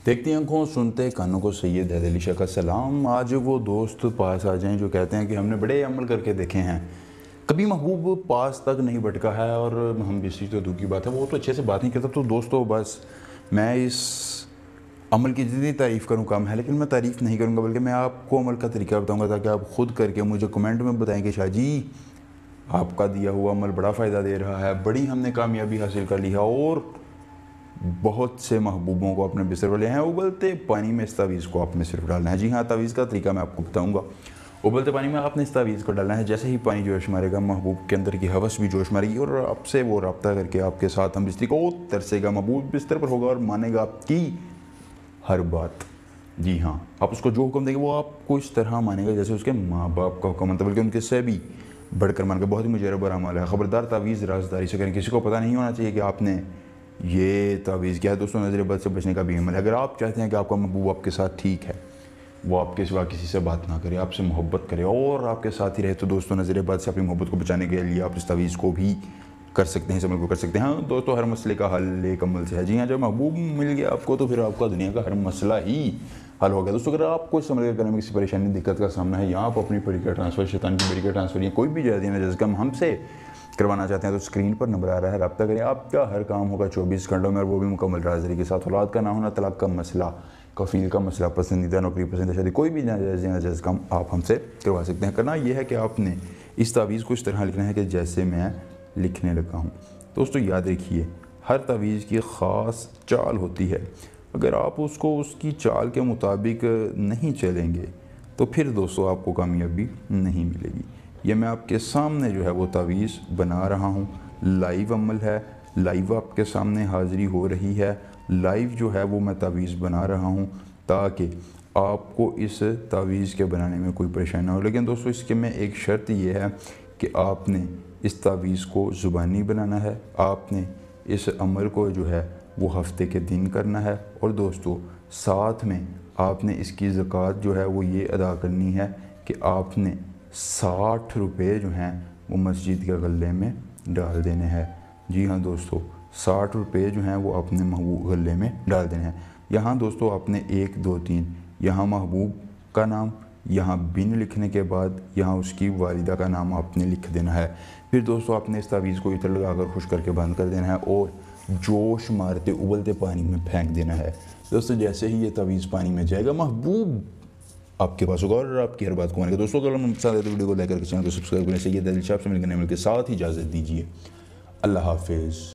देखती आंखों सुनते कानों को सैयद हैदर अली शाह का सलाम। आज वो दोस्त पास आ जाएं जो कहते हैं कि हमने बड़े अमल करके देखे हैं, कभी महबूब पास तक नहीं भटका है और हम किसी तो दूर की बात है वो तो अच्छे से बात नहीं करता। तो दोस्तों बस मैं इस अमल की जितनी तारीफ़ करूँ कम है, लेकिन मैं तारीफ़ नहीं करूँगा बल्कि मैं आपको अमल का तरीका बताऊँगा ताकि आप ख़ुद करके मुझे कमेंट में बताएं कि शाह जी आपका दिया हुआ अमल बड़ा फ़ायदा दे रहा है, बड़ी हमने कामयाबी हासिल कर ली है और बहुत से महबूबों को अपने बिस्तर पर ले हैं। उबलते पानी में इस तावीज़ को आपने सिर्फ डालना है। जी हाँ, तावीज़ का तरीका मैं आपको बताऊंगा। उबलते पानी में आपने इस तावीज़ को डालना है। जैसे ही पानी जोश मारेगा महबूब के अंदर की हवस भी जोश मारेगी और आपसे वो रब्ता करके आपके साथ हम बिस्तर को तरसेगा। महबूब बिस्तर पर होगा और मानेगा आपकी हर बात। जी हाँ, आप उसको जो हुक्म देंगे वो आपको इस तरह मानेगा जैसे उसके माँ बाप का हुक्म, बल्कि उनके से भी बढ़कर मानेगा। बहुत ही मुजरब और अमल है। ख़बरदार तावीज़ राजदारी से करें, किसी को पता नहीं होना चाहिए कि आपने ये तावीज़ क्या है। दोस्तों नज़र बद से बचने का भी अमल है। अगर आप चाहते हैं कि आपका महबूब आपके साथ ठीक है, वो आपके सिवा किसी से बात ना करे, आपसे मोहब्बत करे और आपके साथ ही रहे, तो दोस्तों नज़र बद से अपनी मोहब्बत को बचाने के लिए आप इस तावीज़ को भी कर सकते हैं, इस अमल को कर सकते हैं। हाँ दोस्तों, हर मसले का हल एक अमल से है। जी हाँ, जब महबूब मिल गया आपको तो फिर आपका दुनिया का हर मसला ही हल हो गया। दोस्तों अगर आपको इस अमल करने में किसी परेशानी दिक्कत का सामना है या आप अपनी परी का ट्रांसफ़र, शैतान की बड़ी का ट्रांसफ़र या कोई भी जायज़ ना जैसे हम हमसे करवाना चाहते हैं तो स्क्रीन पर नंबर आ रहा है, रब्ता करें। आपका हर काम होगा 24 घंटों में और वो भी मुकम्मल राज़दारी के साथ। औलाद का ना होना, तलाक का मसला, कफ़ील का मसला, पसंदीदा नौकरी, पसंदीदा शादी, कोई भी नाजायज़ काम आप हमसे करवा सकते हैं। करना यह है कि आपने इस तावीज़ को इस तरह लिखना है कि जैसे मैं लिखने लगा हूँ। दोस्तों याद रखिए, हर तावीज़ की ख़ास चाल होती है। अगर आप उसको उसकी चाल के मुताबिक नहीं चलेंगे तो फिर दोस्तों आपको कामयाबी नहीं मिलेगी। ये मैं आपके सामने जो है वो तावीज़ बना रहा हूँ। लाइव अमल है, लाइव आपके सामने हाज़िरी हो रही है, लाइव जो है वो मैं तावीज़ बना रहा हूँ ताकि आपको इस तावीज़ के बनाने में कोई परेशानी ना हो। लेकिन दोस्तों इसके में एक शर्त ये है कि आपने इस तावीज़ को ज़ुबानी बनाना है, आपने इस अमल को जो है वो हफ्ते के दिन करना है और दोस्तों साथ में आपने इसकी ज़कात जो है वो ये अदा करनी है कि आपने 60 रुपये जो हैं वो मस्जिद के गले में डाल देने हैं। जी हाँ दोस्तों, 60 रुपये जो हैं वो अपने महबूब गले में डाल देने हैं। यहाँ दोस्तों आपने 1 2 3 यहाँ महबूब का नाम, यहाँ बिन लिखने के बाद यहाँ उसकी वालिदा का नाम आपने लिख देना है। फिर दोस्तों आपने इस तावीज़ को इतर लगा कर खुश करके बंद कर देना है और जोश मारते उबलते पानी में फेंक देना है। दोस्तों जैसे ही ये तावीज़ पानी में जाएगा महबूब आपके पास होगा और आपकी हर बात को मानेगा। दोस्तों अगर हम पसंद आए तो वीडियो को लाइक करके चैनल को सब्सक्राइब करने से ये दिल के साथ ही इजाज़त दीजिए। अल्लाह हाफिज़।